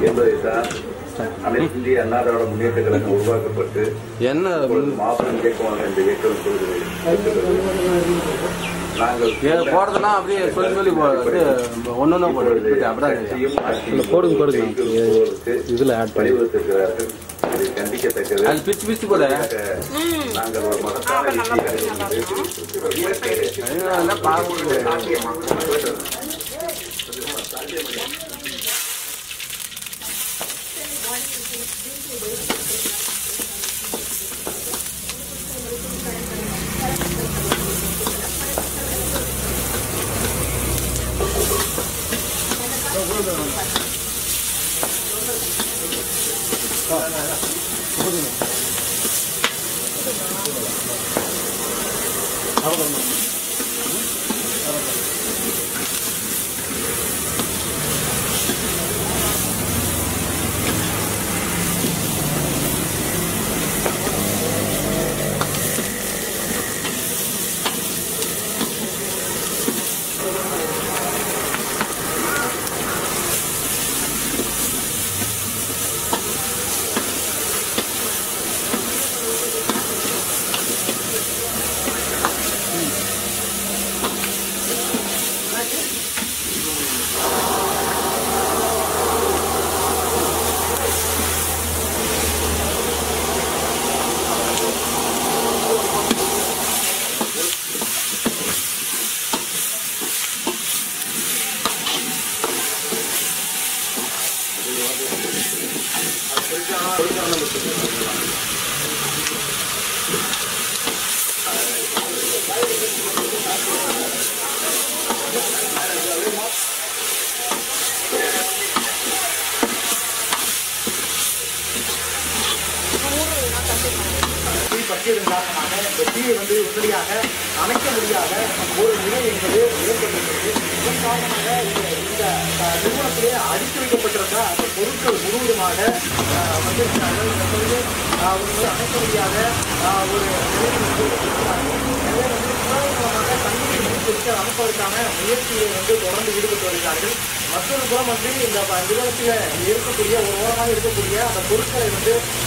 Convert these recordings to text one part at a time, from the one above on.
என்பதைத்தான் அனைத்து இந்திய அண்ணா திராவிட முன்னேற்ற கழகம் உருவாக்கப்பட்டு மாபெரும் இயக்கமாக இந்த இயக்கம் நாங்கள் போறதெல்லாம் அப்படியே சொல்லி சொல்லி ஒன்னொன்னு போடுங்க இதுல வலியுறுத்திருக்கிறார்கள். அதை கண்டிக்கத்தக்கது. பிச்சு பிச்சு போல நாங்கள் ஒரு மகத்தான பற்றியதன் காரணமாக இந்த தீயை உடனடியாக அணைக்க முடியாத ஒரு நிலை என்பது ஏற்பட்டிருக்கிறது. இதன் காரணமாக இந்த நிறுவனத்திலே அடுக்கி வைக்கப்பட்டிருந்த அந்த பொருட்கள் முழுவதுமாக வந்திருக்கிறார்கள். அணைக்க முடியாத ஒரு நிலையை குழாய் மூலமாக தண்ணீரை முடித்திருக்க அமைப்பதற்கான முயற்சியை தொடர்ந்து ஈடுபட்டு வருகிறார்கள். மற்றொரு புறம் இந்த நிறுவனத்தில் இருக்கக்கூடிய ஒரு ஓரமாக இருக்கக்கூடிய அந்த பொருட்களை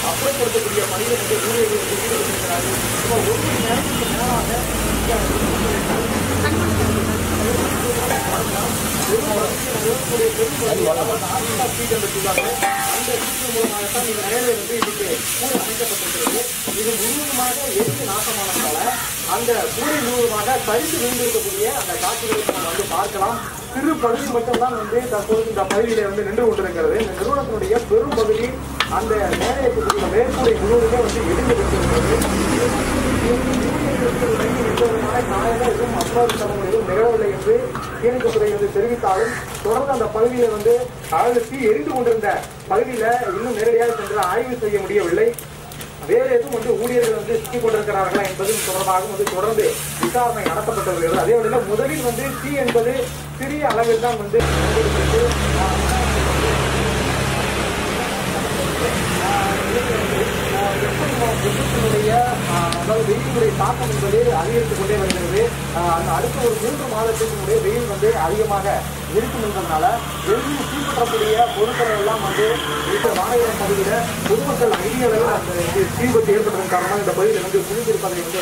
அப்புறப்படுத்தக்கூடிய பணிகள் ஊழியர்கள் ஈடுபட்டிருக்கிறார்கள். ஒரு மணி நேரத்துக்கு மேலாக அந்த சீட்டு மூலமாகத்தான் இந்த மேலே இதுக்கு கூடை அமைக்கப்பட்டிருக்கிறது. இது முழுவதுமாக எரிந்து நாசமானதால அந்த கூடை முழுவதுமாக சரிந்து விழுந்திருக்கக்கூடிய அந்த காட்சிகளை நம்ம பார்க்கலாம். சிறு பகுதி மட்டும்தான் தற்போது இந்த பகுதியில நின்று கொண்டிருக்கிறது. இந்த நிறுவனத்தினுடைய பெரும் பகுதி அந்த மேலே இருக்கக்கூடிய மேற்கூடை முழுவதுமே இடிந்து விட்டிருக்கிறது. காலையில எதுவும் அப்பாவித்தனம் எதுவும் நிகழவில்லை என்று தீயணைப்புத்துறை தெரிவித்தாலும் தொடர்ந்து அந்த பகுதியில தீ எரிந்து கொண்டிருந்த பகுதியில இன்னும் நேரடியாக சென்று ஆய்வு செய்ய முடியவில்லை. வேறு எதுவும் ஊழியர்கள் சிக்கிக் கொண்டிருக்கிறார்களா என்பதும் தொடர்பாக தொடர்ந்து விசாரணை நடத்தப்பட்டு வருகிறது. அதே வழியில் முதலில் தீ என்பது சிறிய அளவில் தான் வெயிலுடைய தாக்கம் என்பது அதிகரித்துக் கொண்டே வருகிறது. அடுத்த ஒரு 3 மாதத்திற்கு வெயில் அதிகமாக இருக்கும் என்பதனால வெளியில் தீப்பற்றக்கூடிய பொருட்கள் எல்லாம் மாநகரம் பகுதியில பொதுமக்கள் அதிக அளவில் அந்த தீவிபத்து ஏற்பட்டதன் காரணமாக இந்த பகுதியில் குளித்திருப்பதை இந்த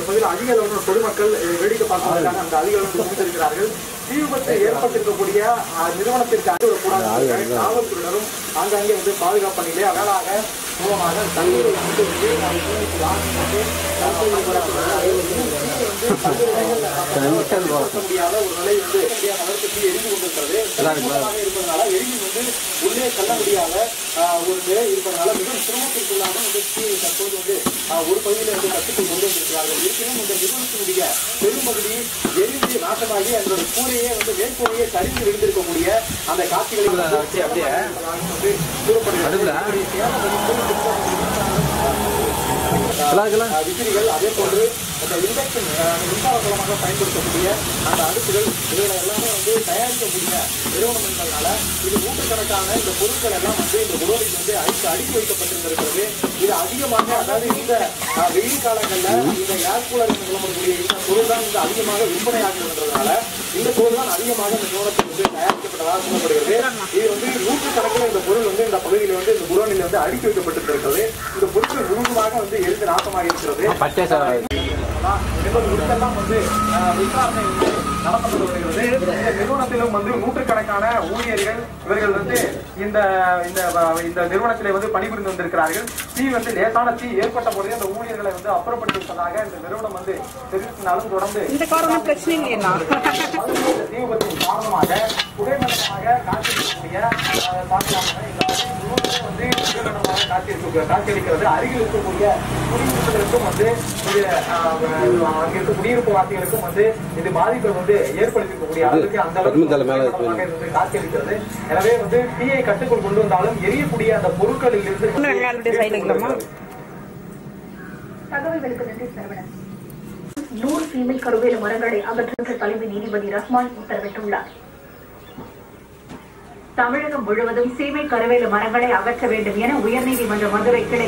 பகுதியில் அதிக அளவில் பொதுமக்கள் வேடிக்கை பார்ப்பதற்காக அந்த அதிக அளவில் குளித்திருக்கிறார்கள். தீ விபத்து ஏற்பட்டிருக்கக்கூடிய நிறுவனத்திற்கு அனுப்பக்கூடாது காவல்துறையினரும் ஆங்காங்கே பாதுகாப்பு பணியிலே அகலாக மூலமாக தண்ணீரை முடியாத ஒரு நிலை அதற்கு எரிந்து கொண்டிருக்கிறது. இருப்பதனால எரிந்து உள்ளே செல்ல முடியாத ஒரு நிலை இருப்பதனால மிகவும் சிரமத்திற்குள்ளாக தற்போது ஒரு பகுதியில் கட்டுக்குள் கொண்டு வந்திருக்கிறார்கள். இருப்பினும் இந்த நிறுவனத்தினுடைய பெரும்பகுதி எரிந்து நாசமாகி அதனுடைய கூரையே மேற்கூரையே சரிந்து விழுந்திருக்கக்கூடிய அந்த காட்சிகளை விசிறிகள் அதே போன்று அந்த இண்டக்ஷன் மின்சார மூலமாக பயன்படுத்தக்கூடிய அந்த அடுப்புகள் இவர்களை எல்லாமே தயாரிக்கக்கூடிய நிறுவனம் என்பதனால இது நூற்றுக்கணக்கான இந்த பொருட்கள் எல்லாம் இந்த குடோனுக்கு அடுக்கி வைக்கப்பட்டிருக்கிறது. இது அதிகமாக அதாவது இந்த வெயில் காலங்களில் இந்த ஏர் கூலர் சொல்லக்கூடிய இந்த பொருள் தான் அதிகமாக விற்பனையாகின்றதுனால இந்த பொருள் தான் அதிகமாக இந்த நிறுவனத்தில் தயாரிக்கப்பட்டதாக சொல்லப்படுகிறது. இது கணக்கில் இந்த பொருள் வந்து இந்த பகுதியில் வந்து இந்த குடோனில் வந்து அடுக்கி வைக்கப்பட்டிருக்கிறது. இந்த பொருட்கள் முழுவதுமாக வந்து எரிந்து நாசமாக இருக்கிறது. இதெல்லாம் வந்து விசாரணை நடத்தப்பட்டு வருகிறது. இந்த நிறுவனத்திலும் வந்து நூற்றுக்கணக்கான ஊழியர்கள் இவர்கள் வந்து இந்த நிறுவனத்திலே வந்து பணிபுரிந்து வந்திருக்கிறார்கள். தீ வந்து லேசான தீ ஏற்பட்ட போதே அந்த ஊழியர்களை வந்து அப்புறப்படுத்தி விட்டதாக இந்த நிறுவனம் வந்து தெரிவித்தாலும் தொடர்ந்து இந்த காரணம் பிரச்சனை இல்லையா தீ விபத்தின் காரணமாக புகைமண்டலமாக காட்சியளிக்கக்கூடிய வந்து காட்சியளிக்கிறது. அருகில் இருக்கக்கூடிய குடியிருப்புகளுக்கும் வந்து அங்க இருக்க குடியிருப்பு வாசிகளுக்கும் வந்து இது பாதிப்பை வந்து ஏற்படுத்திருக்கக்கூடிய அளவுக்கு அந்த அளவுக்கு காட்சியளிக்கிறது. எனவே வந்து தீயை கட்டுக்குள் கொண்டு வந்தாலும் எரியக்கூடிய அந்த பொருட்களில் இருந்து தகவல்களுக்கு நன்றி சரவணன். 100 சீமை கருவேல மரங்களை அகற்ற தலைமை நீதிபதி ரஹ்மான் உத்தரவிட்டுள்ளார். தமிழகம் முழுவதும் சீமை கருவேல மரங்களை அகற்ற வேண்டும் என உயர்நீதிமன்ற மதுரை கிளை